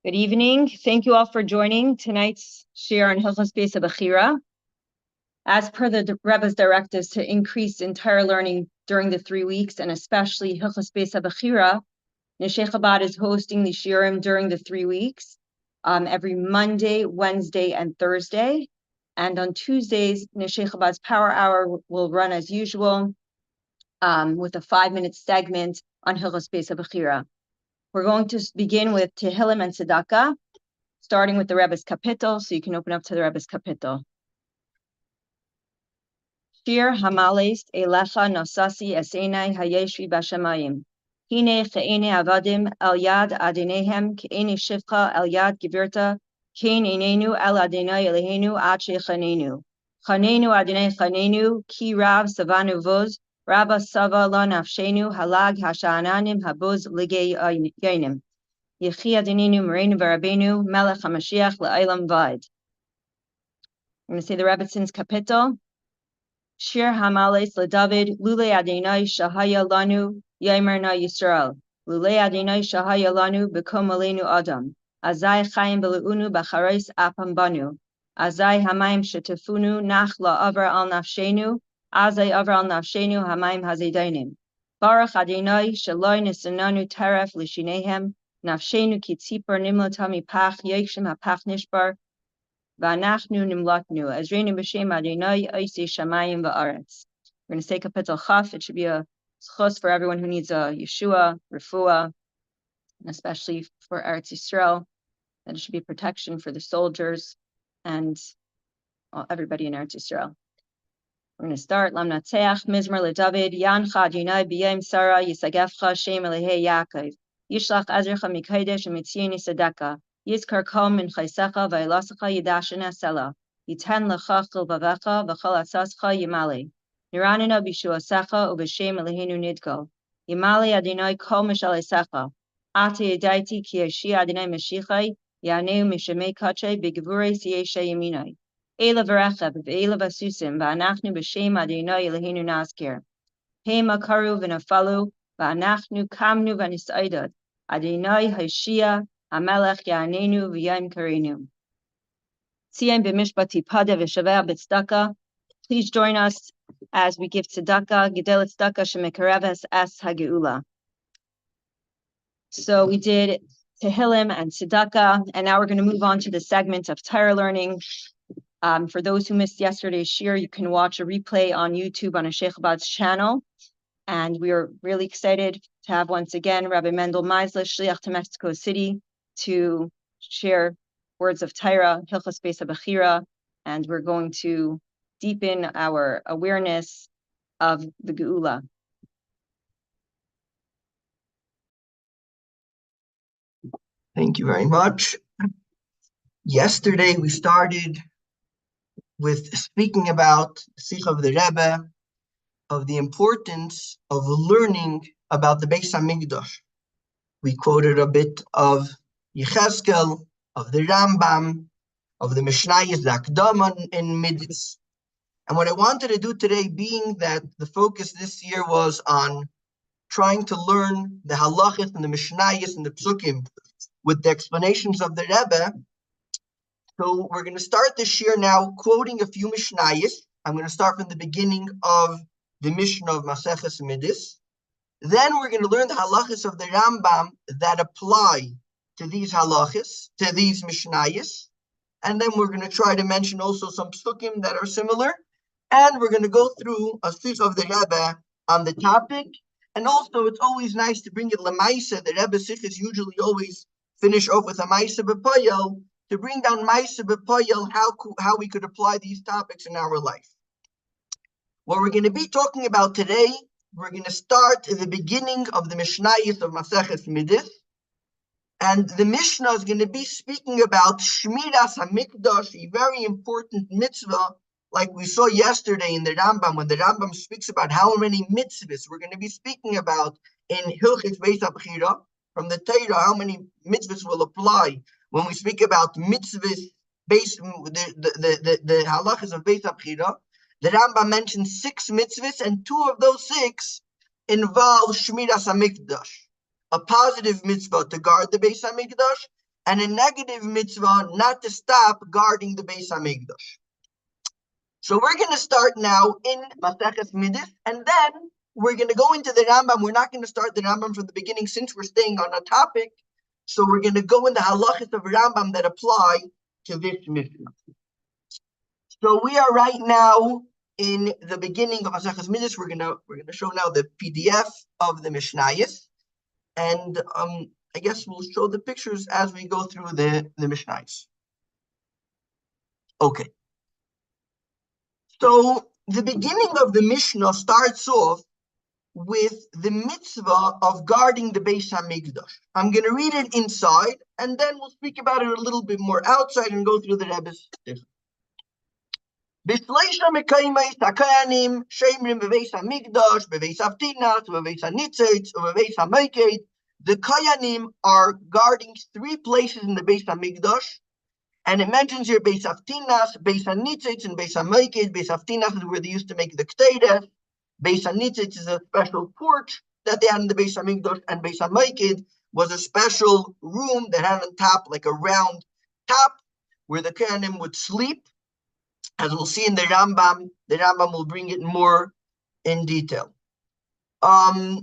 Good evening. Thank you all for joining tonight's share on Hilchos Bais Habchirah. As per the Rebbe's directives to increase entire learning during the 3 weeks, and especially Hilchos Bais Habchirah, Chabad is hosting the shiurim during the 3 weeks, every Monday, Wednesday, and Thursday. And on Tuesdays, Chabad's Power Hour will run as usual with a 5-minute segment on Hilchos Bais Habchirah. We're going to begin with Tehillim and Tzedakah, starting with the Rebbe's Kapitel, so you can open up to the Rebbe's Kapitel. Shir Hamales Elecha Nosasi Esenai Hayeshvi Bashamayim. Hine Che'ene Avadim El Yad Adinehem Ke'ene Shivcha El Yad Gibirta Kein Enenu El Adonai Elehenu Ad Shechanenu. Chanenu Adonai Chanenu Ki Rav Savanu Vos Rabba Sava Lo Nafshenu Halag Hasha'ananim Habuz Ligei Yainim. Yechi Adoninu Mereinu V'Rabbeinu Melech HaMashiach Le'Olam V'ad. I'm going to say the Rebbetzins Kapitel. Shir Hamales LeDavid Lule Adonai Shahaya Lanu Yomer Na Yisrael Lule Adonai Shahaya Lanu Bekom Aleinu Adam Azai Chaim Beleunu Bacharis Apam Banu Azai Hamayim Shetefunu Nach LaAvar Al Nafshenu Azai Avar Al Nafshenu Hamayim Hazedainim Baruch Adonai Shaloi Nisananu Taref Lishinehem Nafshenu Kitzipar Nimlotami Pach Yekshim Hapach Nishbar V'anachnu nimlatnu Ezreinu b'shem Adonai Oisei Shamayim v'aretz. We're going to say Kapitel Chaf. It should be a schos for everyone who needs a Yeshua, Refuah, and especially for Eretz Yisrael. That it should be a protection for the soldiers and everybody in Eretz Yisrael. We're going to start Lam Natseach Mizmor LeDavid Yancha Adonai B'yem Sara Yisagefcha Shem Elehei Yaakov Yishlach Azrecha Mikodesh U'Mitzieni Sedeka Yizkar Kol Min Chaysecha V'Elasecha Yidashena Sela Yiten Lecha Chil Vavecha V'Chol Atzascha Yimale Niranina B'Shuasecha U'B'Shem Eloheinu Nidko Yimale Adonai Kol Mishalesecha Ate Yedaiti Ki Yeshi Adonai Mashiachai Yaneu Mishemei Kachay B'Gevurei Siyesha Yaminai Eila V'Recheb V'Eila V'Susim V'Anachnu B'Shem Adonai Eloheinu Nazkir He Makaru V'Nafalu V'Anachnu Kamnu V'Nisaidot Adonai Hoshia Hamelech Ya'anenu V'Yayim Karenu. Tziyim b'mishpat tipada v'shaveh b'tzedakah. Please join us as we give tzedakah, gedel tzedakah shemekareves es hageula. So we did Tehillim and tzedakah, and now we're going to move on to the segment of Torah learning. For those who missed yesterday's shir, you can watch a replay on YouTube on a Chabad's channel. And we are really excited to have once again Rabbi Mendel Mayzlesh, Shliach to Mexico City, to share words of Torah, Hilchos Bais Habchirah, and we're going to deepen our awareness of the Geula. Thank you very much. Yesterday we started with speaking about the Sikh of the Rebbe, of the importance of learning about the Beis HaMikdash. We quoted a bit of Yechezkel, of the Rambam, of the Mishnayos, the Akdama in Midas. And what I wanted to do today, being that the focus this year was on trying to learn the halachas and the Mishnayos and the Psukim with the explanations of the Rebbe. So we're going to start this year now quoting a few Mishnayos. I'm going to start from the beginning of the Mishnah of Maseches Midas. Then we're going to learn the halachas of the Rambam that apply to these halachas, to these Mishnayos. And then we're going to try to mention also some psukim that are similar. And we're going to go through a sikh of the Rebbe on the topic. And also, it's always nice to bring it lemaisa. The Rebbe sikhs usually always finish off with a maisa b'poyel, to bring down maisa b'poyel, how we could apply these topics in our life. What we're going to be talking about today, we're going to start at the beginning of the Mishnayos of Maseches Midas. And the Mishnah is going to be speaking about Shmiras HaMikdash, a very important mitzvah, like we saw yesterday in the Rambam, when the Rambam speaks about how many mitzvahs we're going to be speaking about in Hilchos Bais Habchirah, from the Torah, how many mitzvahs will apply when we speak about mitzvahs, the halachas of Bais Habchirah. The Rambam mentions 6 mitzvahs, and 2 of those 6 involve Shmiras HaMikdash. A positive mitzvah to guard the Beis HaMikdash, and a negative mitzvah not to stop guarding the Beis Hamikdash. So we're going to start now in Maseches Midas, and then we're going to go into the Rambam. We're not going to start the Rambam from the beginning since we're staying on a topic. So we're going to go in the halachas of Rambam that apply to this Mishnah. So we are right now in the beginning of Maseches Midas. We're gonna show now the PDF of the Mishnayos, and I guess we'll show the pictures as we go through the Mishnayos. Okay. So the beginning of the Mishnah starts off with the mitzvah of guarding the Beis Hamikdash. I'm going to read it inside, and then we'll speak about it a little bit more outside and go through the Rebbe's. B'shleisha mekaymes hakayanim sheimrim bebeis hamikdash bebeis avtinas bebeis hanitzitz bebeis hameiked. The kayanim are guarding 3 places in the Beis Hamikdash, and it mentions here beis avtinas, beis hanitzitz, and beis hameiked. Beis avtinas is where they used to make the keteides. Beis hanitzitz is a special porch that they had in the Beis Hamikdash, and beis hameiked was a special room that had on top like a round top where the kayanim would sleep. As we'll see in the Rambam will bring it more in detail. The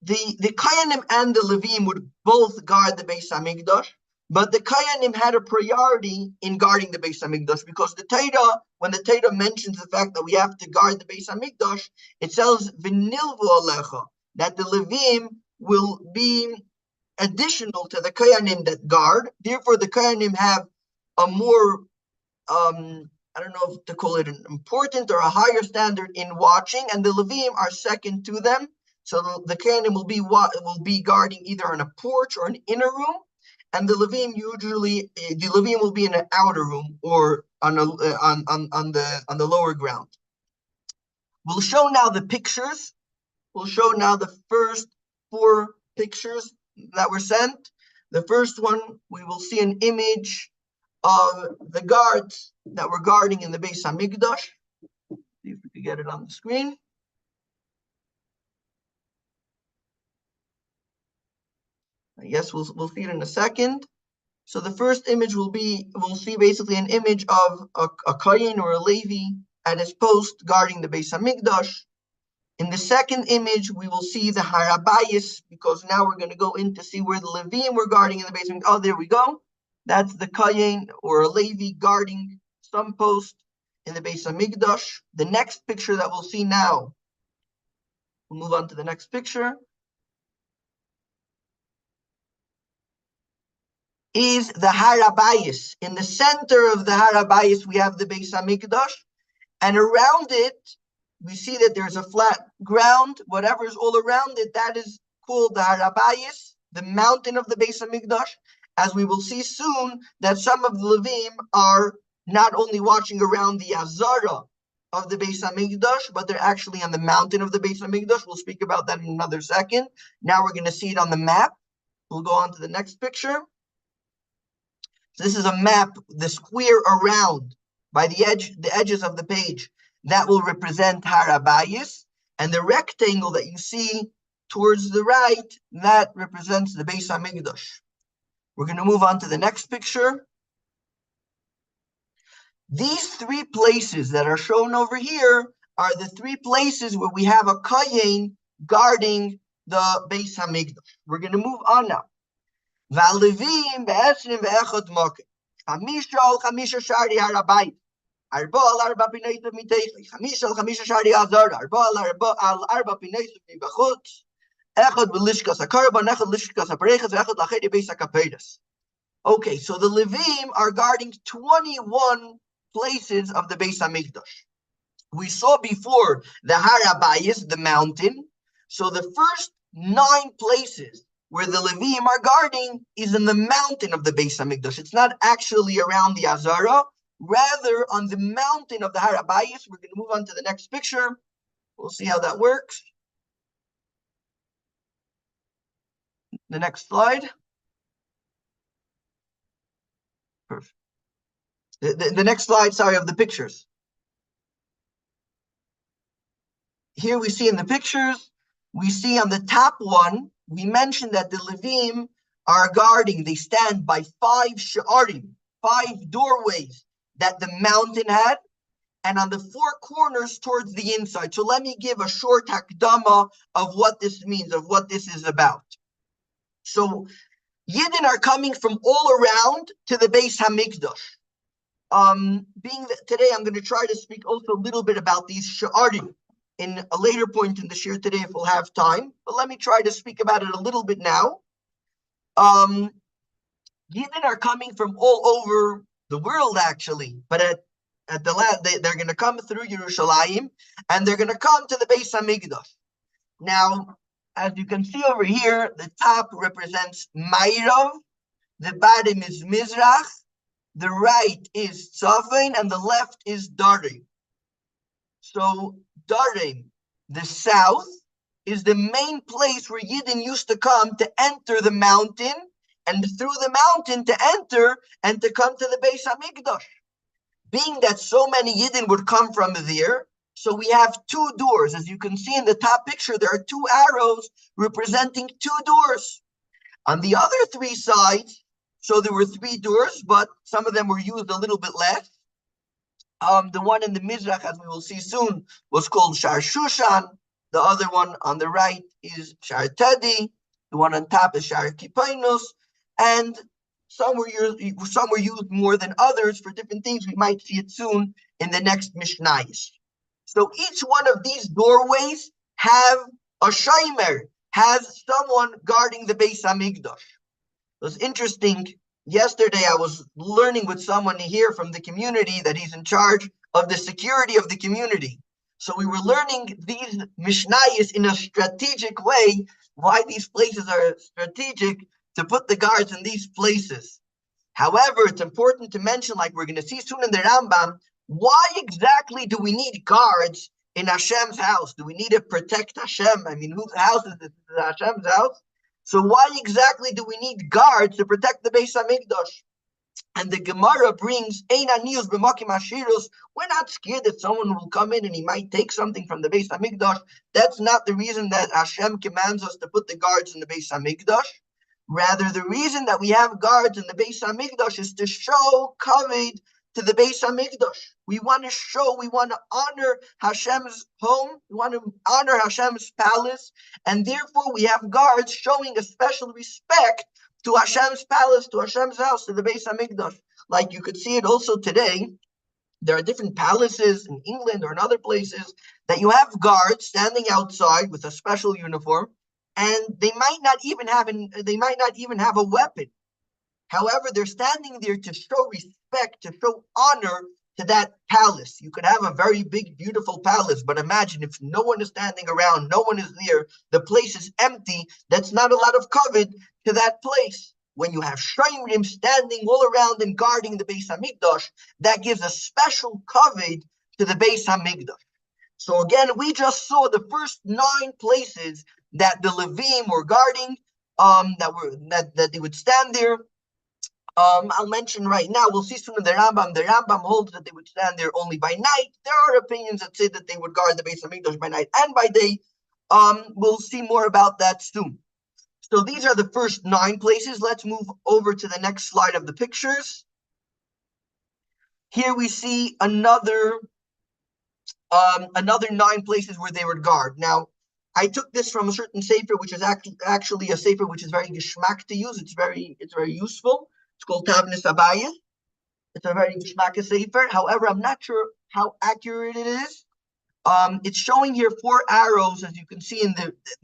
Kayanim and the Levim would both guard the Beis Hamikdash, but the Kayanim had a priority in guarding the Beis Hamikdash because the Torah, when the Torah mentions the fact that we have to guard the Beis Hamikdash, it says v'nilvu alecha, that the Levim will be additional to the Kayanim that guard. Therefore, the Kayanim have a more I don't know if to call it an important or a higher standard in watching, and the Levim are second to them. So the Kohanim will be guarding either on a porch or an inner room, and the Levim will be in an outer room or on the lower ground. We'll show now the pictures. We'll show now the first 4 pictures that were sent. The first one, we will see an image of the guards that were guarding in the Beis Hamikdash. See if we can get it on the screen. I guess we'll see it in a second. So the first image we'll see basically an image of a Kohen or a Levi at his post guarding the Beis Hamikdash. In the second image, we will see the Bais, because now we're going to go in to see where the Levim were guarding in the Beis Hamikdash. Oh, there we go. That's the Kohen or a Levi guarding some post in the Beis Hamikdash. The next picture that we'll see now, we'll move on to the next picture, is the Bais. In the center of the Bais, we have the Beis Hamikdash, and around it, we see that there's a flat ground. Whatever is all around it, that is called the Bais, the mountain of the Beis Hamikdash. As we will see soon, that some of the Levim are not only watching around the Azara of the Beis Hamikdash, but they're actually on the mountain of the Beis Hamikdash. We'll speak about that in another second. Now we're going to see it on the map. We'll go on to the next picture. So this is a map, the square around by the edges of the page, that will represent Bais, and the rectangle that you see towards the right, that represents the Beis Hamikdash. We're going to move on to the next picture. These 3 places that are shown over here are the 3 places where we have a Kohen guarding the Beis Hamikdash. We're going to move on now. V'alevim be'esrim ve'echad mokem. Chamisha al chamisha shari harabayit. Arba al arba pinayim miteichi. Chamisha al chamisha shari azara. Arba al arba pinayim mibachutz. Echad b'lishkas hakarban, echad lishkas hapareches, echad lachedi beis hakapedes. Okay, so the Levim are guarding 21 places of the Beis Hamikdash. We saw before the Bais, the mountain. So the first 9 places where the Levim are guarding is in the mountain of the Beis Hamikdash. It's not actually around the Azara, rather on the mountain of the Bais. We're going to move on to the next picture. We'll see how that works. The next slide. Perfect. The next slide, sorry, of the pictures. Here we see in the pictures, we see on the top one, we mentioned that the Levim are guarding, they stand by 5 doorways that the mountain had, and on the 4 corners towards the inside. So let me give a short hakdama of what this means, of what this is about. So Yidden are coming from all around to the Beis Hamikdash. Being that today I'm going to try to speak also a little bit about these sha'arim in a later point in the shir today if we'll have time, but let me try to speak about it a little bit now. Yidden are coming from all over the world actually, but at the last they're going to come through Yerushalayim and they're going to come to the Beis Hamikdash. Now, as you can see over here, the top represents Ma'irav, the bottom is Mizrach, the right is Tzafin, and the left is Darim. So Darim, the south, is the main place where Yidden used to come to enter the mountain, and through the mountain to enter and to come to the Beis Hamikdash. Being that so many Yidden would come from there, so we have 2 doors. As you can see in the top picture, there are 2 arrows representing 2 doors. On the other 3 sides, so there were 3 doors, but some of them were used a little bit less. The one in the Mizrach, as we will see soon, was called Shar Shushan. The other one on the right is Shar Tedi. The one on top is Shar Kipainus. And some were used more than others for different things. We might see it soon in the next Mishnayos. So each one of these doorways have a shomer, has someone guarding the Beis Hamikdash. It was interesting. Yesterday, I was learning with someone here from the community that he's in charge of the security of the community. So we were learning these Mishnayos in a strategic way, why these places are strategic to put the guards in these places. However, it's important to mention, like we're going to see soon in the Rambam, why exactly do we need guards in Hashem's house? Do we need to protect Hashem? I mean, whose house is this? Is it Hashem's house? So why exactly do we need guards to protect the Beis Hamikdash? And the Gemara brings, Ein aniyus b'makim hashirus. We're not scared that someone will come in and he might take something from the Beis Hamikdash. That's not the reason that Hashem commands us to put the guards in the Beis Hamikdash. Rather, the reason that we have guards in the Beis Hamikdash is to show kavod to the Beis Hamikdash. We want to honor Hashem's home, we want to honor Hashem's palace, and therefore we have guards showing a special respect to Hashem's palace, to Hashem's house, to the Beis Hamikdash. Like you could see it also today. There are different palaces in England or in other places that you have guards standing outside with a special uniform, and they might not even have a weapon. However, they're standing there to show respect, to show honor to that palace. You could have a very big, beautiful palace, but imagine if no one is standing around, no one is there, the place is empty, that's not a lot of kavod to that place. When you have shomrim standing all around and guarding the Beis Hamikdash, that gives a special kavod to the Beis Hamikdash. So again, we just saw the first 9 places that the Levim were guarding, that they would stand there. I'll mention right now, we'll see soon in the Rambam. The Rambam holds that they would stand there only by night. There are opinions that say that they would guard the Beis Hamikdash by night and by day. We'll see more about that soon. So these are the first 9 places. Let's move over to the next slide of the pictures. Here we see another 9 places where they would guard. Now, I took this from a certain sefer, which is actually a sefer which is very geschmack to use. It's very useful. It's called Tavnis Abayis. It's a very geschmack sefer. However, I'm not sure how accurate it is. It's showing here 4 arrows, as you can see in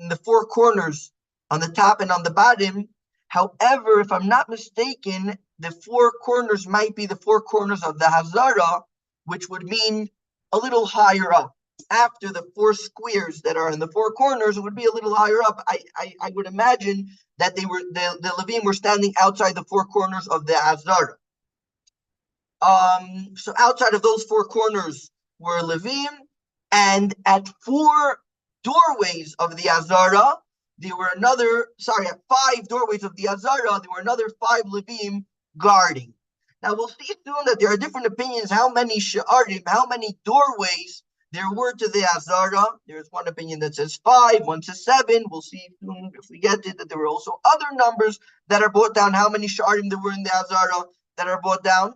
the 4 corners on the top and on the bottom. However, if I'm not mistaken, the 4 corners might be the 4 corners of the Hazara, which would mean a little higher up. After the 4 squares that are in the 4 corners, it would be a little higher up. I would imagine that the Levim were standing outside the 4 corners of the Hazara. So outside of those 4 corners were Levim, and at 4 doorways of the Hazara, there were at 5 doorways of the Hazara, there were another 5 Levim guarding. Now we'll see soon that there are different opinions how many sha'arim, how many doorways there were to the Azara. There's one opinion that says 5, one says 7. We'll see soon if we get it that there were also other numbers that are brought down, how many Sharim there were in the Azara that are brought down.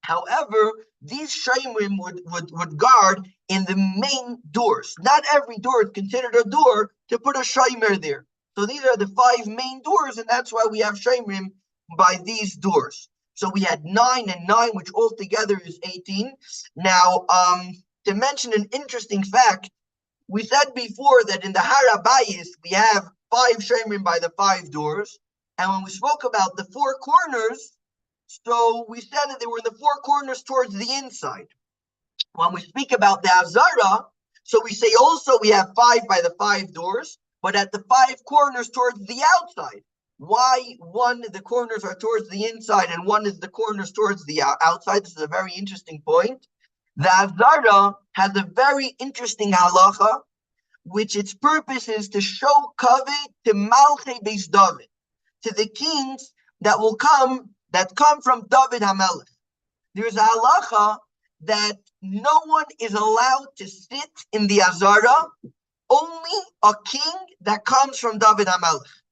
However, these Shemrim would guard in the main doors. Not every door is considered a door to put a Shemer there. So these are the 5 main doors, and that's why we have Shemrim by these doors. So we had 9 and 9, which altogether is 18. Now, to mention an interesting fact, we said before that in the Bais we have 5 Shemrim by the 5 doors. And when we spoke about the 4 corners, so we said that they were in the 4 corners towards the inside. When we speak about the Azara, so we say also we have 5 by the 5 doors, but at the 5 corners towards the outside. Why the corners are towards the inside and one is the corners towards the outside? This is a very interesting point. The Azara has a very interesting halacha, which its purpose is to show kavod to Malchei Beis David, to the kings that come from David HaMelech. There's a halacha that no one is allowed to sit in the Azara, only a king that comes from David HaMelech.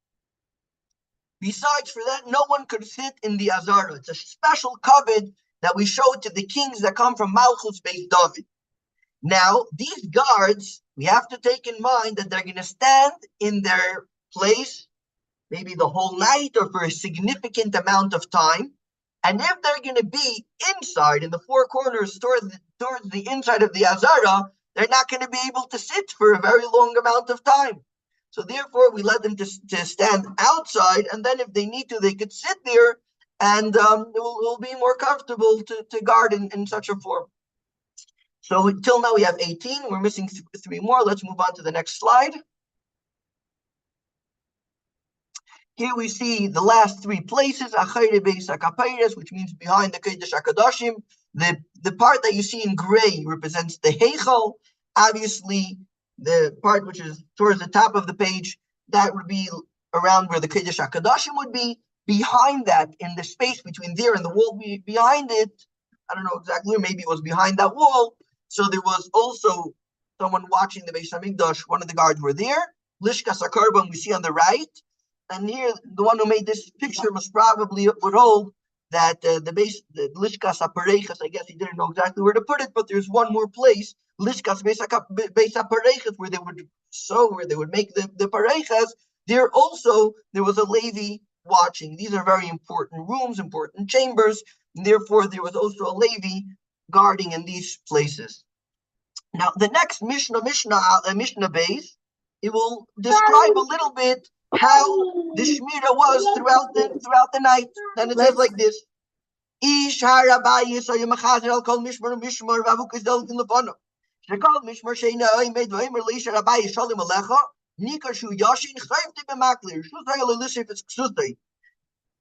Besides for that, no one could sit in the Azara. It's a special kavod that we show to the kings that come from Malchus Beis David. Now, these guards, we have to take in mind that they're going to stand in their place maybe the whole night or for a significant amount of time. And if they're going to be inside in the 4 corners towards the inside of the Azara, they're not going to be able to sit for a very long amount of time. So therefore, we let them to stand outside, and then if they need to, they could sit there, and it will be more comfortable to guard in such a form. So till now we have 18. We're missing 3 more. Let's move on to the next slide. Here we see the last 3 places, Achayre Beis HaKapeiros, which means behind the Kodesh HaKadoshim. The part that you see in gray represents the Heichal. Obviously, the part which is towards the top of the page, that would be around where the Kodesh HaKadoshim would be. Behind that, in the space between there and the wall behind it, I don't know exactly, maybe it was behind that wall. So there was also someone watching the Beis HaMikdash. One of the guards were there. Lishkas HaKarban we see on the right. And here, the one who made this picture was probably would hold that the Lishkas HaParechas, I guess he didn't know exactly where to put it, but there's one more place, Lishkas Beis HaParechas, where they would make the Parechas. There was a Levi watching. These are very important rooms, important chambers, and therefore there was also a Levi guarding in these places. Now, the next Mishnah Bais, it will describe a little bit how the Shmira was throughout the night. And it says like this: Ish harabayis ayamachazer al kol mishmar mishmar vavukis delkin lefano. Shekol mishmar sheina oimed v'oimer leish harabayis shalim alecha nikashu yashin chayvti b'maklir shuzay lelisif es ksuzay.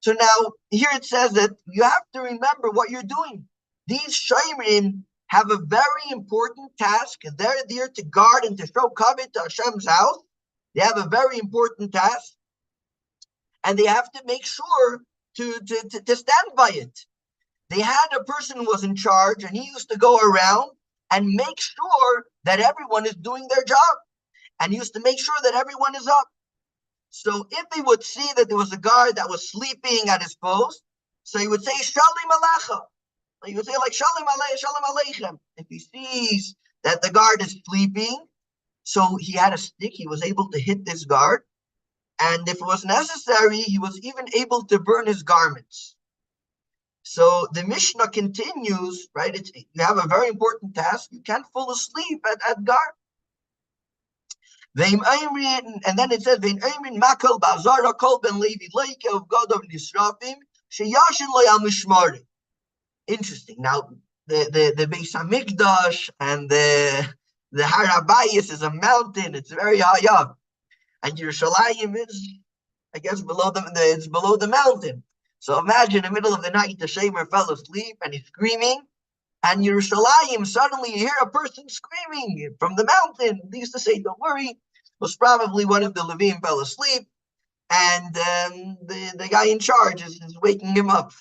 So now here it says that you have to remember what you're doing. These shayrim have a very important task. They're there to guard and to show kavod to Hashem's house. They have a very important task, and they have to make sure to stand by it. They had a person who was in charge, and he used to go around and make sure that everyone is doing their job, and he used to make sure that everyone is up. So if they would see that there was a guard that was sleeping at his post, so he would say, Shalim Alecha. He would say like, Shalim Aleichem. If he sees that the guard is sleeping, so he had a stick, he was able to hit this guard. And if it was necessary, he was even able to burn his garments. So the Mishnah continues, right? You have a very important task. You can't fall asleep at guard. And then it says, interesting. Now, the Beis HaMikdash and the Harabayis is a mountain. It's very high up. And Yerushalayim is, I guess, below the mountain. So imagine in the middle of the night, the Shemer fell asleep and he's screaming. And Yerushalayim, suddenly you hear a person screaming from the mountain. They used to say, don't worry. It was probably one of the Levim fell asleep. And the guy in charge is waking him up.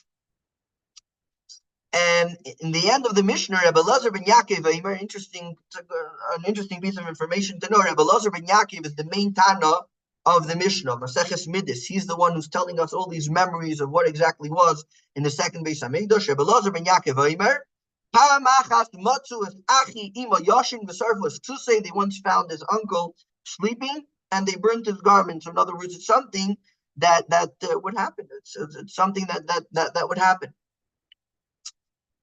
And in the end of the Mishnah, Rabbi Elazar ben Yaakov, an interesting piece of information to know. Rabbi Elazar ben Yaakov is the main Tana of the Mishnah, Maseches Midas. He's the one who's telling us all these memories of what exactly was in the second Beis Hamikdash. Rabbi Elazar ben Yaakov Omer, Pa'am achas matzu es achi ima yashin v'sarfus tusei. They once found his uncle sleeping, and they burnt his garment. So in other words, it's something that would happen. It's something that would happen.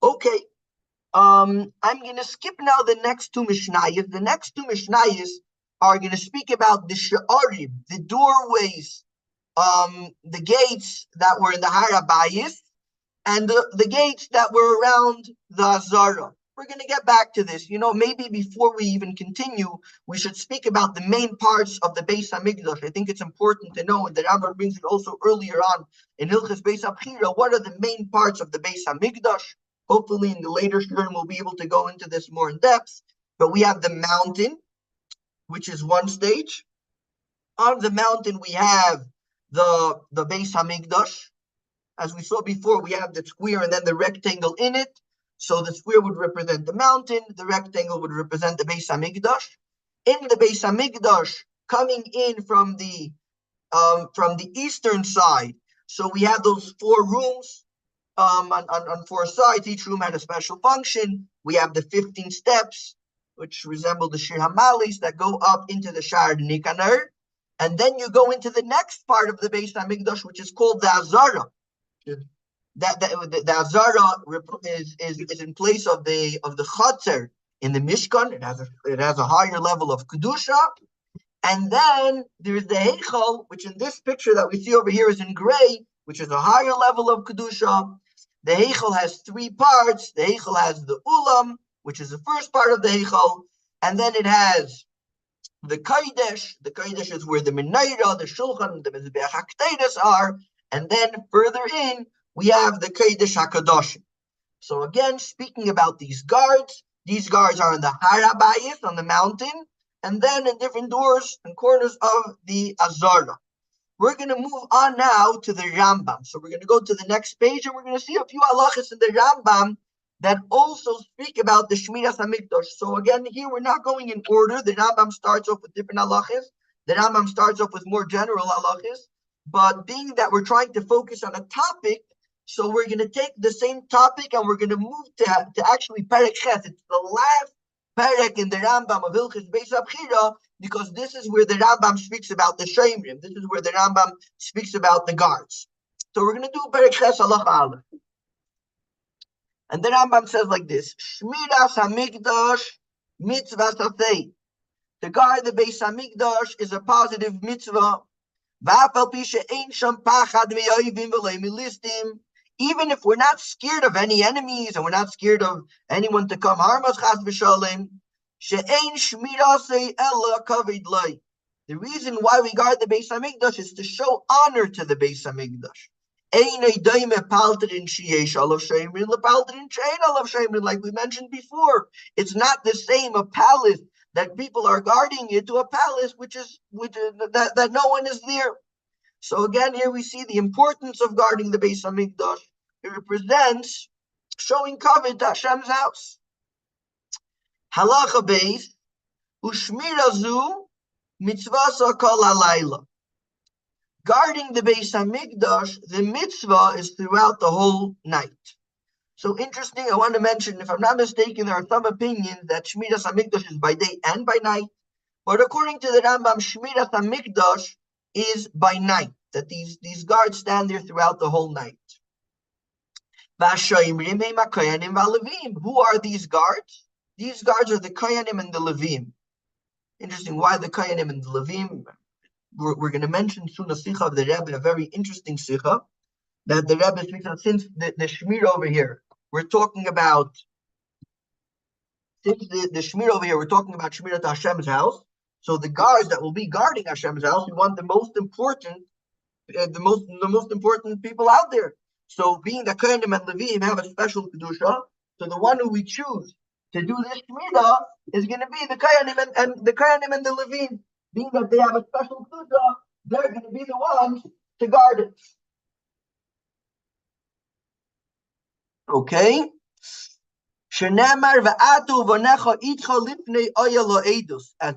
Okay, I'm going to skip now the next two Mishnayos. The next two Mishnayos are going to speak about the Sha'arim, the doorways, the gates that were in the Bais, and the gates that were around the Azara. We're going to get back to this. Maybe before we even continue, we should speak about the main parts of the Beis Hamikdash. I think it's important to know, and the Rabbi brings it also earlier on in Hilchos Beis Habchirah, what are the main parts of the Beis Hamikdash. Hopefully in the later Shurim we'll be able to go into this more in depth. But we have the mountain, which is one stage. On the mountain we have the Beis Hamikdash. As we saw before, we have the square and then the rectangle in it. So the square would represent the mountain, the rectangle would represent the Beis Hamikdash. In the Beis Hamikdash, coming in from the eastern side, so we have those four rooms. On four sides, each room had a special function. We have the 15 steps, which resemble the Shir Hamalis that go up into the Sha'ar Nikaner. And then you go into the next part of the Beis Hamikdash, which is called the Azara. The Azara is in place of the Chatzer in the Mishkan. It has a higher level of Kedusha. And then there's the Heichal, which in this picture that we see over here is in gray, which is a higher level of Kedusha. The Heichal has three parts. The Heichal has the Ulam, which is the first part of the Heichal, and then it has the Kodesh. The Kodesh is where the Menorah, the Shulchan, the Mizbeach HaKtedes are, and then further in, we have the Kodesh HaKadoshim. So again, speaking about these guards are in the Har HaBayis, on the mountain, and then in different doors and corners of the Azara. We're going to move on now to the Rambam. So we're going to go to the next page, and we're going to see a few halachas in the Rambam that also speak about the Shmiras HaMikdash. So again, here we're not going in order. The Rambam starts off with different halachas. The Rambam starts off with more general halachas. But being that we're trying to focus on a topic, so we're going to take the same topic and we're going to move to actually Perek Ches. It's the last Perek in the Rambam of Hilchos Beis Habchirah, because this is where the Rambam speaks about the Shomrim. This is where the Rambam speaks about the guards. So we're going to do Perek Ches Halacha Aleph. And the Rambam says like this: Shmiras HaMikdash mitzvah sasei. To guard the Beis HaMikdash is a positive mitzvah. V'afal pi she'ein sham pachad me'oivim v'lo milistim. Even if we're not scared of any enemies and we're not scared of anyone to come harm us, chas v'shalem, she'ein shmirasei ela kaved lay. The reason why we guard the Beis Hamikdash is to show honor to the Beis Hamikdash. Einay daime palterin sheyesh alav sheimrin lepalterin she'ein alav sheimrin. Like we mentioned before, it's not the same a palace that people are guarding it to a palace that no one is there. So again, here we see the importance of guarding the Beis Hamikdash. It represents showing kavod to Hashem's house. Halacha Beis u'shmirazu mitzvah kol halayla. Guarding the Beis Hamikdash, the mitzvah is throughout the whole night. So interesting, I want to mention, if I'm not mistaken, there are some opinions that Shmiras HaMikdash is by day and by night. But according to the Rambam, Shmiras HaMikdash is by night, that these guards stand there throughout the whole night. Who are these guards? These guards are the Koyanim and the Levim. Interesting, why the Koyanim and the Levim? We're going to mention soon a Sikha of the Rebbe, a very interesting Sikha, that the Rebbe speaks on. Since the Shmir over here, we're talking about, Shmir to Hashem's house. So the guards that will be guarding Hashem's house, we want the most important people out there. So being the Kohanim and Levim have a special kedusha, so the one who we choose to do this shmira is going to be the Kohanim and the Levim. Being that they have a special kedusha, they're going to be the ones to guard it. Okay, As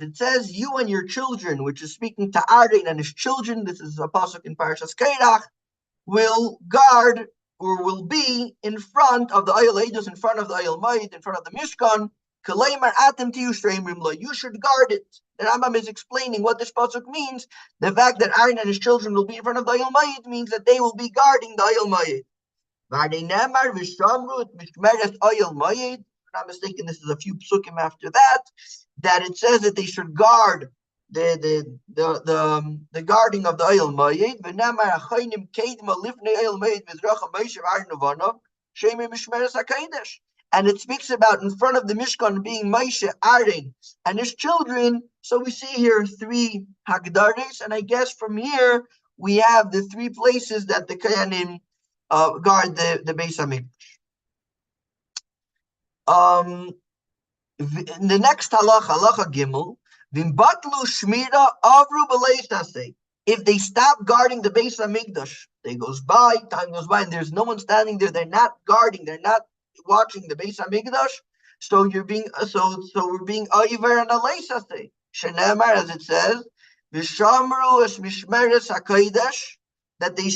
it says, you and your children, which is speaking to Aaron and his children, this is a pasuk in Parashas Kairach, will guard or will be in front of the Oyel Eidos, in front of the Oyel Mayit, in front of the Mishkan. You should guard it. The Rambam is explaining what this pasuk means. The fact that Aaron and his children will be in front of the Oyel Mayit means that they will be guarding the Oyel Mayit. If I'm not mistaken, this is a few psukim after that it says that they should guard the guarding of the Oyel Mayit. And it speaks about in front of the Mishkan being Moshe, Aaron, and his children. So we see here three Hagdaris, and I guess from here we have the three places that the Kohanim guard the Beis Hamikdash. The next halacha Gimel, Vimbatlu Shmira Avru B'Leisase. If they stop guarding the Beis Hamikdash, time goes by, and there's no one standing there. They're not guarding. They're not watching the Beis Hamikdash. So we're being Oiver and Aleisase. Shenemar, as it says, Vishamru es Mishmeres HaKodesh, that they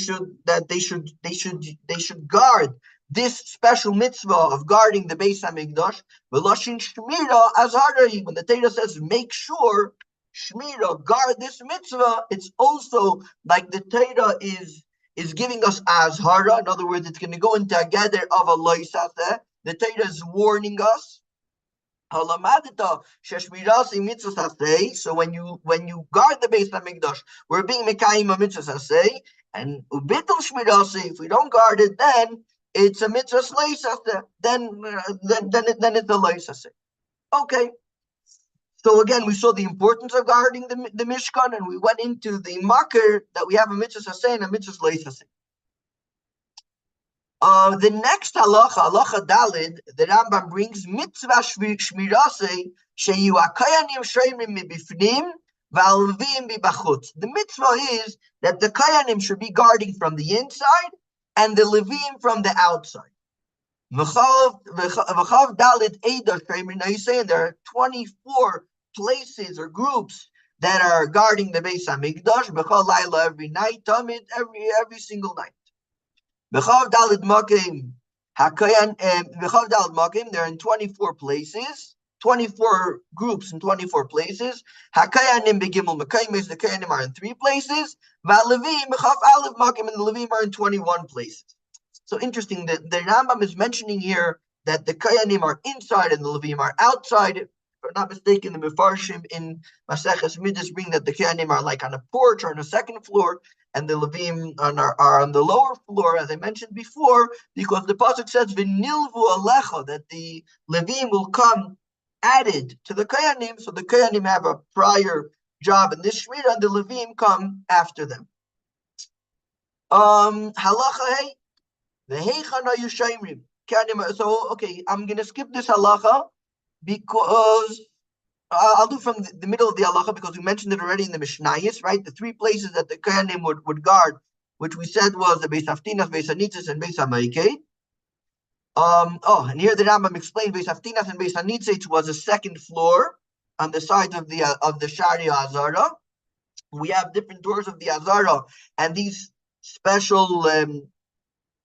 should guard this special mitzvah of guarding the Beis Hamikdash. V'lashin shmira azharei. When the Torah says make sure shmira, guard this mitzvah, it's also like the Torah is giving us azhara. In other words, it's going to go into a gather of a loisaseh. The Torah is warning us. So when you guard the Beis Hamikdash, we're being mekayim a mitzvah saseh, and ubitul shmirasi. If we don't guard it, then it's a mitzvah leisaseh. Then it's a leisaseh. Okay. So again, we saw the importance of guarding the Mishkan, and we went into the marker that we have a mitzvah saseh and a mitzvah leisaseh. The next halacha dalid, the Rambam brings mitzvah shmirase sheyu hakayanim shoymrim mibifnim v'alvim bibachutz. The mitzvah is that the kayanim should be guarding from the inside and the levim from the outside. V'chav dalid eidah shoymrim. Now you say there are 24 places or groups that are guarding the Beis Hamikdash b'chol laila, every night, tamid, every single night. V'chav dalid makim hakayan. V'chav dalid makim. They're in 24 places, 24 groups in 24 places. Hakayanim begimel mekaymes. The kayanim are in 3 places. V'alevim v'chav alef makim, and the levim are in 21 places. So interesting that the Rambam is mentioning here that the kayanim are inside and the levim are outside. If I'm not mistaken, the Mefarshim in Maseches Midas bring that the kayanim are like on a porch or on a second floor, and the levim are on the lower floor, as I mentioned before, because the pasuk says v'nilvu alecha, that the levim will come added to the kayanim. So the kayanim have a prior job in this shmira, and the levim come after them. Halacha hey, v'heichana yushaymrim. So okay, I'm gonna skip this halacha because I'll do from the middle of the halacha, because we mentioned it already in the Mishnayos, right? The 3 places that the Kohanim would guard, which we said was the Beis Haftinas, Beis Hanitzis, and Beis HaMaikeh. And here the Rambam explained Beis Haftinas and Beis Hanitzis was a second floor on the side of the Sharia Azara. We have different doors of the Azara, and these special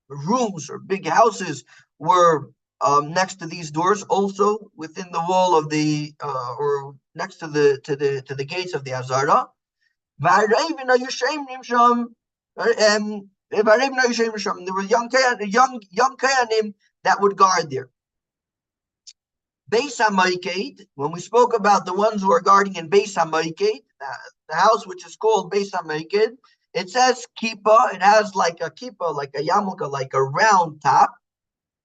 rooms or big houses were next to these doors, also within the wall of the or next to the gates of the Azara. There were young Kohanim that would guard there. Beis HaMaikeh, when we spoke about the ones who are guarding in Beis HaMaikeh, the house which is called Beis HaMaikeh, it says kippah. It has like a kippah, like a yarmulke, like a round top.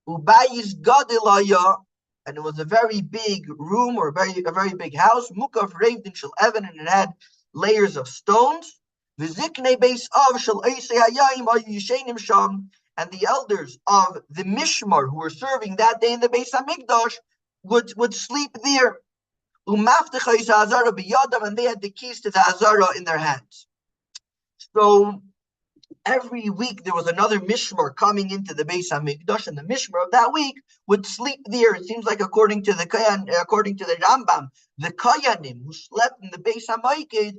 Bais gadilaya, and it was a very big room or a very big house. Mukaf reivdin shel even, and it had layers of stones. V'ziknei beis av shel eisei hayayim hayu yishenim sham, and the elders of the Mishmar who were serving that day in the Beis Hamikdash would sleep there. Umaftechai ha'azara biyadam, and they had the keys to the Azara in their hands. So every week there was another mishmar coming into the Beis Hamikdash, and the mishmar of that week would sleep there. It seems like according to the Rambam, the Kayanim who slept in the Beis Hamikdash,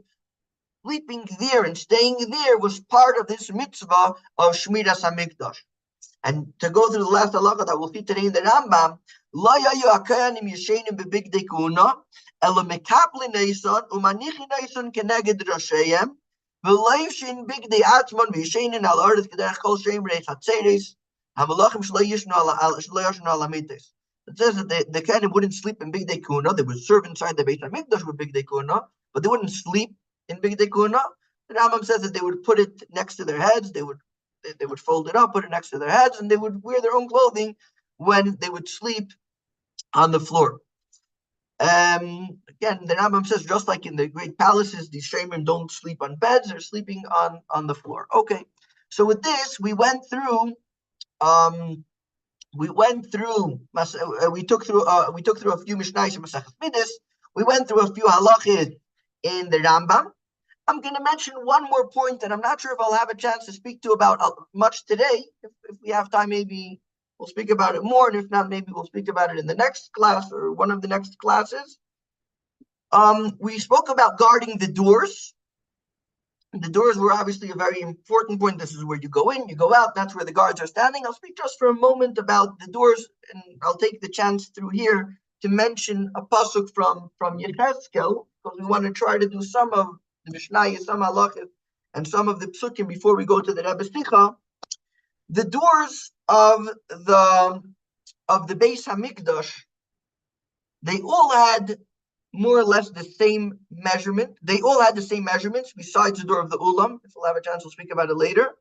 sleeping there and staying there was part of this mitzvah of Shmiras Hamikdash. And to go through the last halacha that we'll see today in the Rambam, Lo yayu hakayanim yeshenim bebigdei kuna, elo mekabli neisan umanichi neisan keneged rashayim, v'lo yishin bigdei atzmon v'yeshenin al arith kederech kol shem reich hatzeres, hamalachim shlo yishnu al hamites. It says that the Kohanim wouldn't sleep in bigdei kuna. They would serve inside the Beit HaMikdash with bigdei kuna, but they wouldn't sleep in bigdei kuna. The Rambam says that they would put it next to their heads. They would fold it up, put it next to their heads, and they would wear their own clothing when they would sleep on the floor. Again, the Rambam says, just like in the great palaces, these shemim don't sleep on beds; they're sleeping on the floor. Okay, so with this, we took through a few mishnayos in Masechus Midas. We went through a few halachos in the Rambam. I'm going to mention one more point, and I'm not sure if I'll have a chance to speak to about much today. If we have time, maybe we'll speak about it more, and if not, maybe we'll speak about it in the next class or one of the next classes. We spoke about guarding the doors. The doors were obviously a very important point. This is where you go in, you go out. That's where the guards are standing. I'll speak just for a moment about the doors, and I'll take the chance through here to mention a pasuk from Yechezkel, because we want to try to do some of the Mishnah, some halachas, and some of the psukim before we go to the Rebbe Sicha. The doors of the Beis Hamikdash, they all had more or less the same measurement. They all had the same measurements besides the door of the Ulam. If we'll have a chance, we'll speak about it later.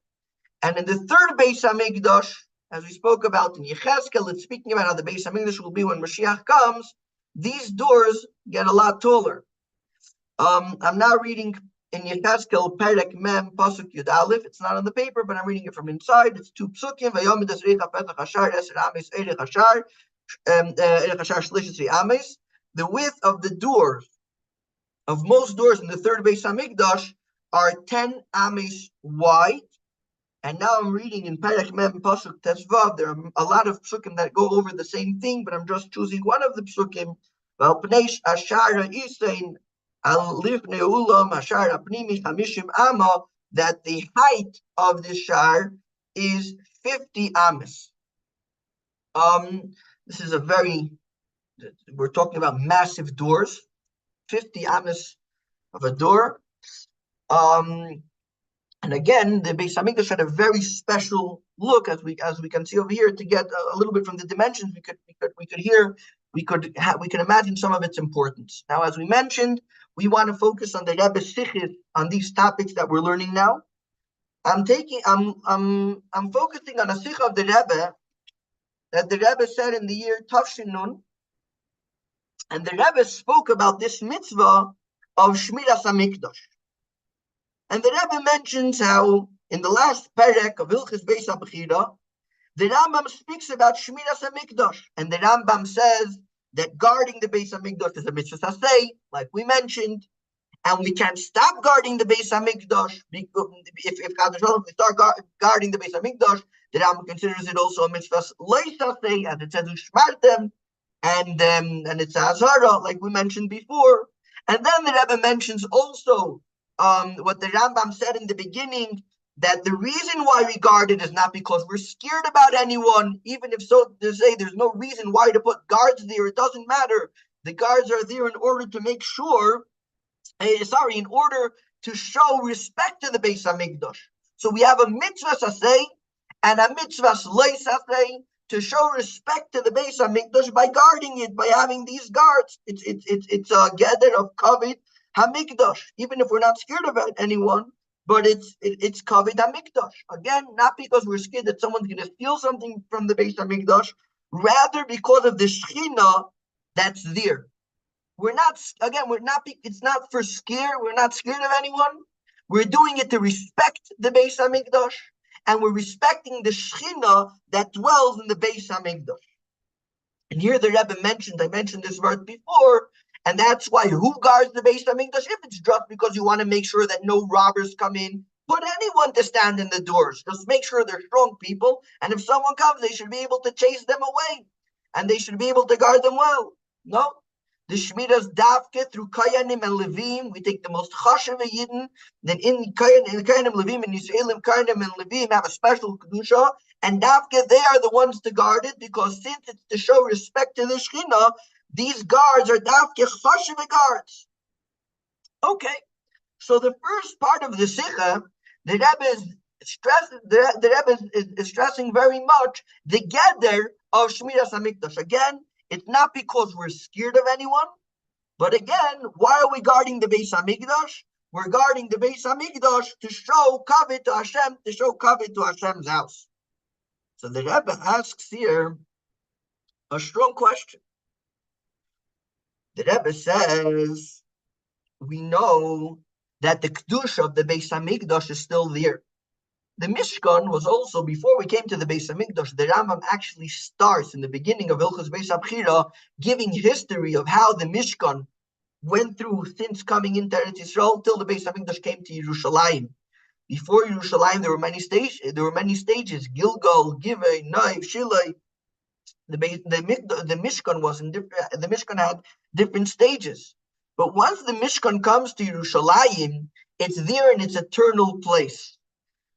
And in the third Beis Hamikdash, as we spoke about in Yechezkel, it's speaking about how the Beis Hamikdash will be when Mashiach comes. These doors get a lot taller. I'm now reading in Yechezkel Perek Mem Pasuk Yud Aleph. It's not on the paper, but I'm reading it from inside. It's two psukim. Vayomidas Reicha Petach Hashar Eser Ames Erech Hashar Erech Hashar Shlishis Ames. The width of the doors of most doors in the third Beis Hamikdash are 10 ames wide. And now I'm reading in Perek Mem Pasuk Tezvav. There are a lot of psukim that go over the same thing, but I'm just choosing one of the psukim. Valpneish Ashara Isain Al Lifnei Ulam Ashar Apnimi Chamishim Ama, that the height of the shar is 50 ames. This is we're talking about massive doors, 50 ames of a door. And again, the Beis Hamikdash had a very special look, as we can see over here. To get a little bit from the dimensions, we could imagine some of its importance. Now, as we mentioned, we want to focus on the Rebbe's sichos on these topics that we're learning now. I'm focusing on a sicha of the Rebbe that the Rebbe said in the year Tafshin Nun, and the Rebbe spoke about this mitzvah of Shmiras Hamikdash. And the Rebbe mentions how in the last perek of Hilchos Bais Habchirah, the Rambam speaks about Shmiras Hamikdash, and the Rambam says that guarding the Beis Hamikdash is a mitzvah saseh, like we mentioned, and we can't stop guarding the Beis Hamikdash. If we start guarding the Beis Hamikdash, the Rambam considers it also a mitzvah saseh, as it says ushmartem, and it's a hazara, like we mentioned before. And then the Rebbe mentions also what the Rambam said in the beginning, that the reason why we guard it is not because we're scared about anyone, even if so to say there's no reason why to put guards there. It doesn't matter. The guards are there in order to make sure, in order to show respect to the Beis Hamikdash. So we have a mitzvah saseh and a mitzvah slay saseh to show respect to the Beis Hamikdash by guarding it, by having these guards. It's a gather of kavod Hamikdash, even if we're not scared about anyone, but it's kavod Hamikdash. Again, not because we're scared that someone's going to steal something from the Beis Hamikdash, rather because of the Shechina that's there. It's not for scare. We're not scared of anyone. We're doing it to respect the Beis Hamikdash, and we're respecting the Shechina that dwells in the Beis Hamikdash. And here the Rebbe I mentioned this verse before, and that's why who guards the Beis Hamikdash? If it's just because you want to make sure that no robbers come in, put anyone to stand in the doors. Just make sure they're strong people, and if someone comes, they should be able to chase them away, and they should be able to guard them well. No, the Shmiras Davke through Kayanim and Levim, we take the most chashav Yidden. Then in Kayanim, Levim, and Yisraelim, Kayanim and Levim have a special kedusha, and Davke they are the ones to guard it, because since it's to show respect to the Shechina, these guards are Davke chashav guards. Okay, so the first part of the Sikha, the Rebbe is stressing very much the gather of Shmiras HaMikdash. Again, it's not because we're scared of anyone, but again, why are we guarding the Beis HaMikdash? We're guarding the Beis HaMikdash to show kavod to Hashem, to show kavod to Hashem's house. So the Rebbe asks here a strong question. The Rebbe says, we know that the Kedusha of the Beis HaMikdash is still there. The Mishkan was also, before we came to the Beis HaMikdash, the Rambam actually starts in the beginning of Hilchos Beis Habchirah, giving history of how the Mishkan went through since coming into Eretz Yisrael till the Beis HaMikdash came to Yerushalayim. Before Yerushalayim, there were many stages: Gilgal, Givei, Naiv, Shilai. The Mishkan was in different. The Mishkan had different stages. But once the Mishkan comes to Yerushalayim, it's there in its eternal place.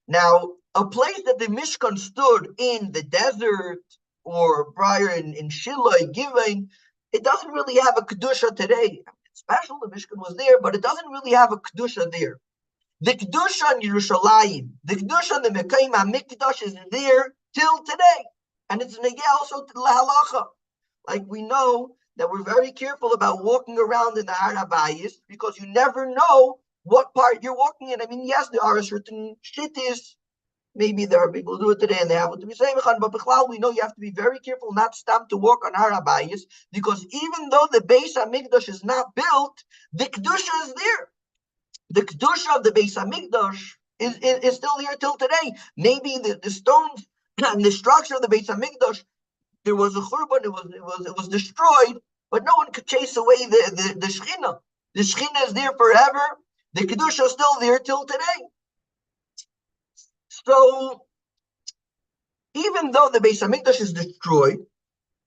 Now, a place that the Mishkan stood in the desert or prior in Shilai, Givain, it doesn't really have a Kedusha today. It's special, the Mishkan was there, but it doesn't really have a Kedusha there. The Kedusha in Yerushalayim, the Kedusha in the Mekayim HaMikdash is there till today. And it's negeh also to the halacha. Like we know that we're very careful about walking around in the Bais, because you never know what part you're walking in. I mean, yes, there are certain shittis. Maybe there are people who do it today and they have to be saying, but b'chlal, we know you have to be very careful not stop to walk on Bais, because even though the Beis HaMikdash is not built, the Kedusha is there. The Kedusha of the Beis HaMikdash is still here till today. Maybe the stones and the structure of the Beis HaMikdash, there was a churban, it was destroyed, but no one could chase away the Shechina. The Shechina is there forever. The Kedusha is still there till today. So, even though the Beis HaMikdash is destroyed,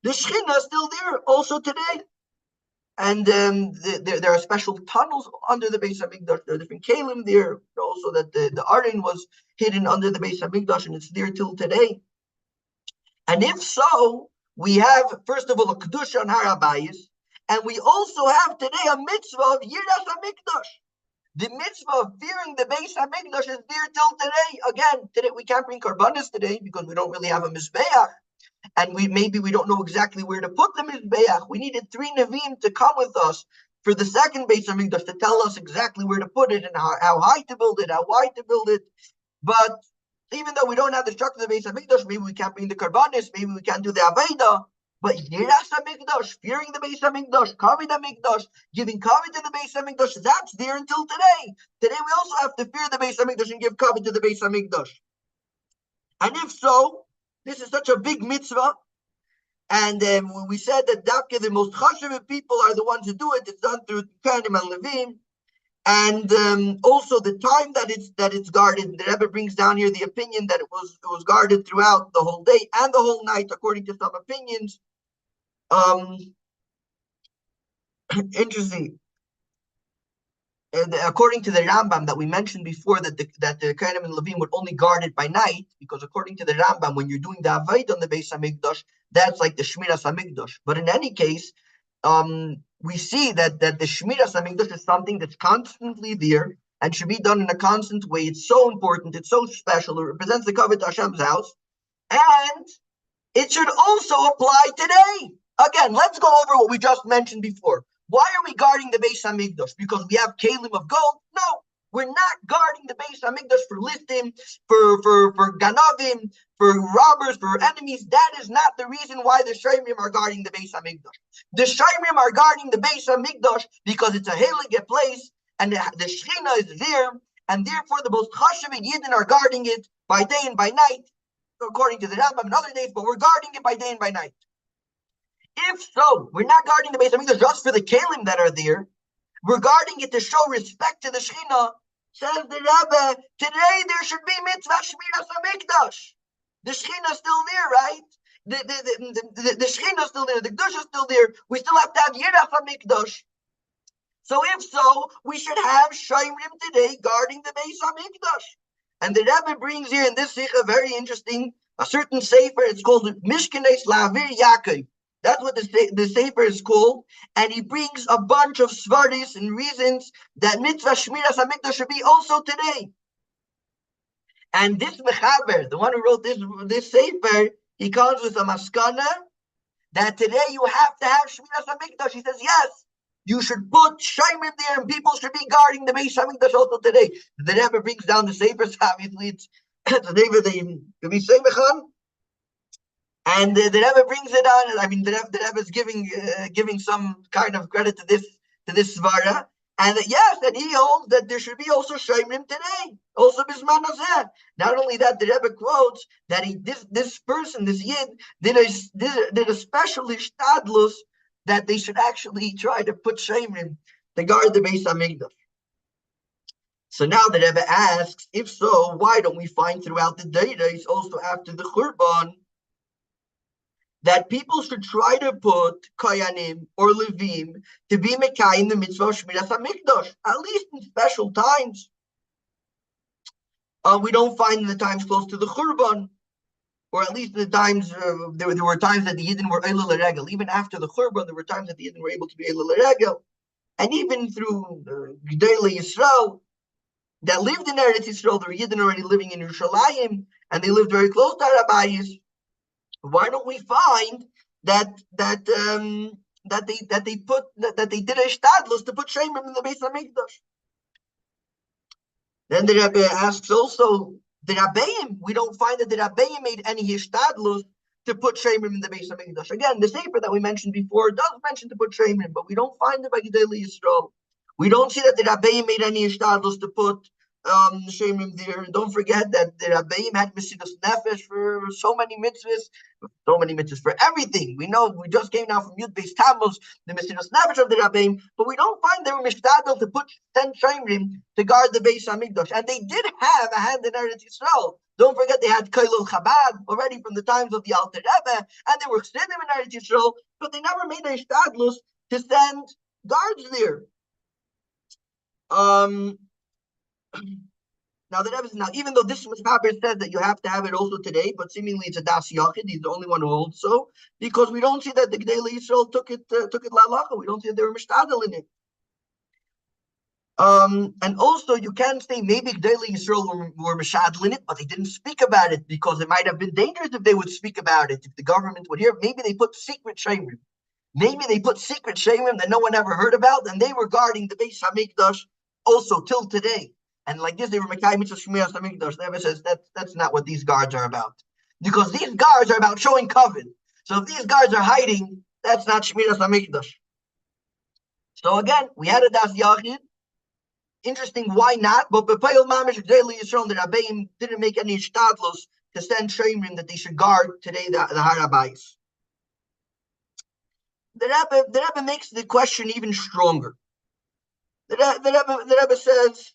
the Shechina is still there also today. And there are special tunnels under the Beis HaMikdash. There are different kalim there. Also that the Aron was hidden under the Beis HaMikdash, and it's there till today. And if so, we have, first of all, a Kedusha on Har HaBayis, and we also have today a mitzvah of Yiras HaMikdash. The mitzvah of fearing the Beis HaMikdash is there till today. Again, today we can't bring karbanis today because we don't really have a mizbeach, and maybe we don't know exactly where to put the mizbeach. We needed 3 Nevi'im to come with us for the second Beis HaMikdash to tell us exactly where to put it and how high to build it, how wide to build it. But even though we don't have the structure of the Beis HaMikdash, maybe we can't bring the karbanis, maybe we can't do the aveda. But Yiras HaMikdash, fearing the Beis HaMikdash, kavod HaMikdash, giving kavod to the Beis HaMikdash, that's there until today. Today we also have to fear the Beis HaMikdash and give kavod to the Beis HaMikdash. And if so, this is such a big mitzvah. And we said that the most chashuv people are the ones who do it. It's done through Kanim and Levim. And also the time that it's guarded. The Rebbe brings down here the opinion that it was guarded throughout the whole day and the whole night, according to some opinions. Interesting. According to the Rambam that we mentioned before, that the Kahanim and Levim would only guard it by night, because according to the Rambam, when you're doing the Avodah on the Beis HaMikdash, that's like the Shmiras HaMikdash. But in any case, we see that the Shmiras HaMikdash is something that's constantly there and should be done in a constant way. It's so important, it's so special, it represents the kavod to Hashem's house, and it should also apply today. Again, let's go over what we just mentioned before. Why are we guarding the Beis HaMikdash? Because we have kalim of gold? No, we're not guarding the Beis HaMikdash for listim, for ganavim, for robbers, for enemies. That is not the reason why the Shomrim are guarding the Beis HaMikdash. The Shomrim are guarding the Beis HaMikdash because it's a heilige place, and the Shechina is there, and therefore the most chashuv Yidden are guarding it by day and by night, according to the Rambam and other days, but we're guarding it by day and by night. If so, we're not guarding the Beis HaMikdash just for the kalim that are there. We're guarding it to show respect to the Shechina. Says the Rebbe, today there should be mitzvah shmiras hamikdash. The Shekhinah is still there, right? The Shekhinah is still there. The Kedusha is still there. We still have to have Yirach hamikdash. So if so, we should have Shomrim today guarding the Beis Hamikdash. And the Rebbe brings here in this sikha very interesting, a certain sefer. It's called Mishkanes Lavir Yaakov. That's what the sefer is called. And he brings a bunch of svaris and reasons that mitzvah Shmiras Hamikdash should be also today. And this Mechaber, the one who wrote this sefer, he comes with a maskana that today you have to have Shmiras Hamikdash. He says, yes, you should put Shomrim there, and people should be guarding the Beis Hamikdash also today. The Rebbe brings down the sefer. Obviously, it's the Rebbe the be Semechan, and the Rebbe brings it on. I mean, the Rebbe is giving some kind of credit to this svara, and yes, that he holds that there should be also Shomrim today, also Bisman Hazeh. Not only that, the Rebbe quotes that this person, this Yid, did a special ishtadlus that they should actually try to put Shomrim to guard the Beis Hamikdash. So now the Rebbe asks, if so, why don't we find throughout the days, also after the Churban, that people should try to put Koyanim or Levim to be Mekai in the mitzvah of Shmiras Hamikdash, at least in special times. We don't find in the times close to the Churban, or at least the times, there were times that the Yidden were Eilul Regel. Even after the Churban, there were times that the Yidden were able to be Eilul Regel. And even through G'dei Yisrael, that lived in Eretz Yisrael, there were Yidden already living in Yerushalayim, and they lived very close to Rabbi. Why don't we find that they did a shtadlus to put Shomrim in the Beis Hamikdash? Then the Rabbi asks also, the Rabbeim, we don't find that the Rabbeim made any hishtadlus to put Shomrim in the Beis Hamikdash. Again, the sefer that we mentioned before does mention to put Shomrim, but we don't find it by G'dei Yisrael. We don't see that the Rabbeim made any hishtadlus to put Shomrim there. And don't forget that the Rabbeim had Mesidas Nefesh for so many mitzvahs for everything. We know, we just came now from Bais Tammuz, the Mesidas Nefesh of the Rabbeim, but we don't find they were mishtadel to put 10 Shomrim to guard the Beis Hamikdash. And they did have a hand in Eretz Yisrael. Don't forget they had Kailul Chabad already from the times of the Alter Rebbe, and they were sitting in Eretz Yisrael, but they never made a shtadlus to send guards there. Now, even though this Mechaber says that you have to have it also today, but seemingly it's a Das Yachid, he's the only one who holds so, because we don't see that the G'dei Yisrael took it la'alacha. We don't see that they were mishtadel in it. And also, you can say maybe G'dei Yisrael were mishadel in it, but they didn't speak about it because it might have been dangerous if they would speak about it. If the government would hear, maybe they put secret Shomrim. Maybe they put secret Shomrim that no one ever heard about, and they were guarding the Beis Hamikdash also till today. And like this, they were Mekai Mitzvah Shmiras Hamikdash. Never says that's not what these guards are about. Because these guards are about showing covet. So if these guards are hiding, that's not Shmiras Hamikdash. So again, we had a Das Yachid. Interesting, why not? But B'Payil Mamish G'dei Yisrael, the Rabbeim didn't make any shtadlos to send Shomrim that they should guard today the Bais. The Rebbe makes the question even stronger. The Rebbe says,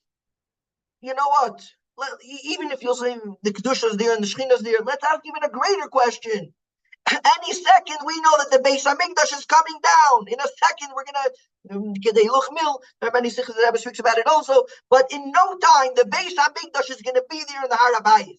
you know what? Even if you'll say the Kedusha is there and the Shekhinah is there, let's ask even a greater question. Any second, we know that the Beis Hamikdash is coming down. In a second, we're going to get a Luchmil. There are many Sikhs, the Rebbe speaks about it also. But in no time, the Beis Hamikdash is going to be there in the Bais.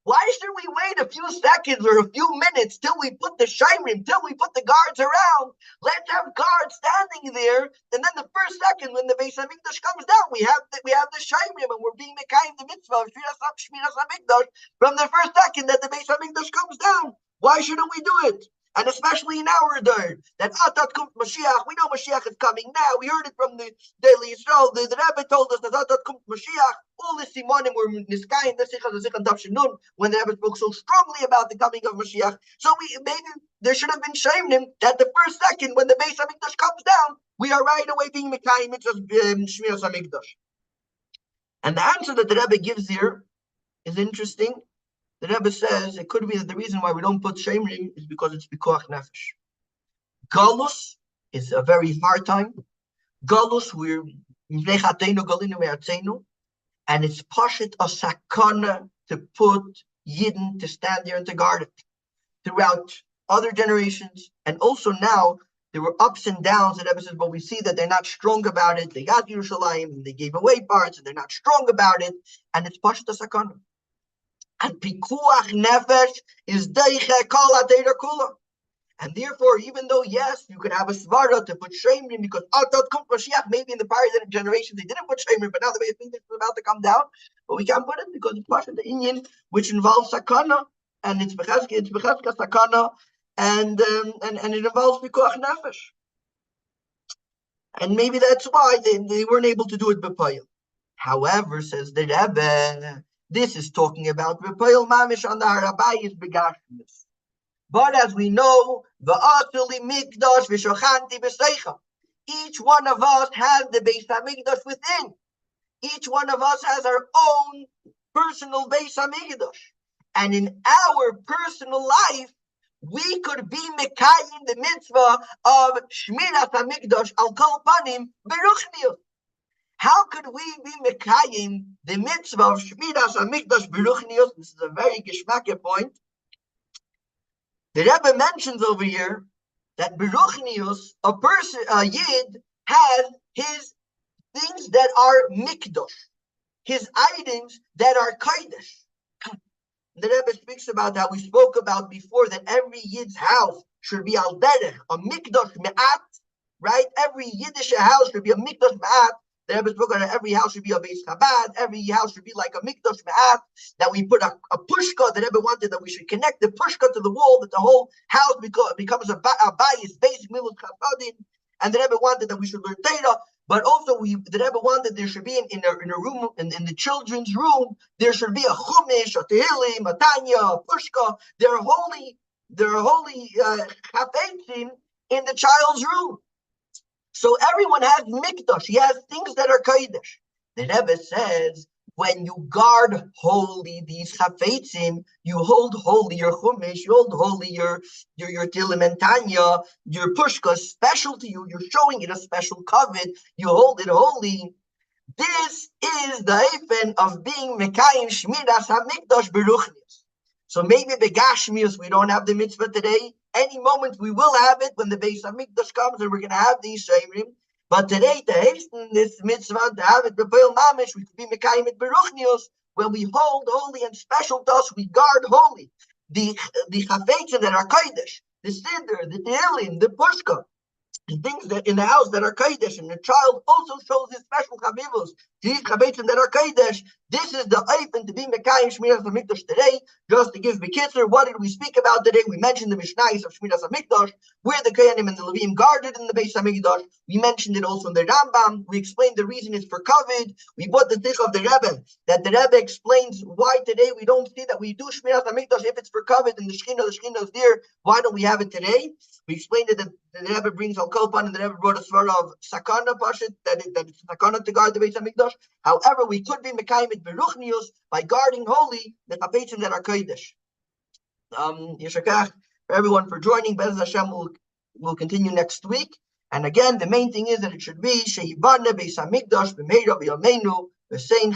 Why should we wait a few seconds or a few minutes till we put the Shomrim, till we put the guards around? Let's have guards standing there, and then the first second when the Beis Hamikdash comes down, we have the Shomrim, and we're being Mekayim the mitzvah of Shmiras Hamikdash from the first second that the Beis Hamikdash comes down. Why shouldn't we do it? And especially in our day, that Atat Kumt Mashiach, we know Mashiach is coming now. We heard it from the Daily Israel. The Rebbe told us that Atat Kumt Mashiach, all the Simonim were Niskayim, the Sichon Tavshinun, when the Rebbe spoke so strongly about the coming of Mashiach. So maybe there should have been Shomrim that the first second when the Beis Hamikdash comes down, we are right away being Mekayim Mitzvahs Shmiras Hamikdash. And the answer that the Rebbe gives here is interesting. The Rebbe says it could be that the reason why we don't put Shomrim is because it's Pikuach Nefesh. Galus is a very hard time. Galus, we're and it's pashit a sakana to put Yidden to stand there and to guard it. Throughout other generations, and also now, there were ups and downs, and Rebbe says, but we see that they're not strong about it. They got Yerushalayim, and they gave away parts, and they're not strong about it, and it's pashut a sakana. And pikuach nefesh is deiche kol ateidah kula. And therefore, even though, yes, you could have a svara to put shemrim, because Atat Kum Mashiach, maybe in the prior generation they didn't put shemrim, but now the Bais is about to come down, but we can't put it because it's part of the Inyan, which involves sakana, and it's bechazka sakana, and it involves pikuach nefesh. And maybe that's why they weren't able to do it b'payil. However, says the Rebbe, this is talking about b'payil mamish on the Rabbi is begashmis. But as we know, each one of us has the Beis Hamikdash within. Each one of us has our own personal Beis Hamikdash. And in our personal life, we could be mekayim the mitzvah of Shmiras Hamikdash al kol panim beruchnius. How could we be mekayim the mitzvah of Shmiras Hamikdash beruchnius? This is a very geschmacke point. The Rebbe mentions over here that beruchnius, a yid, has his things that are mikdash, his items that are kodesh. The Rebbe speaks about how we spoke about before that every yid's house should be al derech, a mikdash me'at, right? Every Yiddish house should be a mikdash me'at. The Rebbe spoke about every house should be a Beis Chabad. Every house should be like a mikdash me'at, that we put a pushka. The Rebbe wanted that we should connect the pushka to the wall, that the whole house becomes a Bais, basic milut chasadim. And the Rebbe wanted that we should learn Torah, but also the Rebbe wanted there should be in a room, in the children's room, there should be a chumash, a tehillim, a tanya, a pushka. They're holy chafetzim in the child's room. So everyone has mikdash. He has things that are kodesh. The Rebbe says, when you guard holy these chafetzim, you hold holy your chumash, you hold holy your tilim and tanya, your pushka, special to you. You're showing it a special covet. You hold it holy. This is the efen of being mekayim shmiras hamikdash beruchnius. So maybe begashmius we don't have the mitzvah today. Any moment we will have it when the Beis Hamikdash comes and we're going to have these shemrim. But today, to hasten this mitzvah, to have it b'pil mamish, we could be mekayim it beruchnius, when we hold holy and special to us, we guard holy. The chafetzim that are kodesh, the siddur, the tehillim, the pushka, the things that in the house that are kodesh, and the child also shows his special chavivos. These chafetzim that are kodesh, this is the open to be mekayim shmiras hamikdash today. Just to give bekitzer, what did we speak about today? We mentioned the mishnayos of shmiras hamikdash, where the kohanim and the levim guarded in the Beis Hamikdash. We mentioned it also in the Rambam. We explained the reason is for covet. We brought the dich of the Rebbe, that the Rebbe explains why today we don't see that we do shmiras hamikdash if it's for covet and the shechina is there. Why don't we have it today? We explained it that the Rebbe brings al kolpan, and the Rebbe brought a svara of sakana pashit, that it's sakana to guard the Beis Hamikdash. However, we could be mekayim it beruchnius by guarding holy the chafetzim that are kodesh. Yeshakach for everyone for joining. Bez Hashem will continue next week. And again, the main thing is that it should be sheibane Beis Hamikdash b'meira b'yameinu v'sein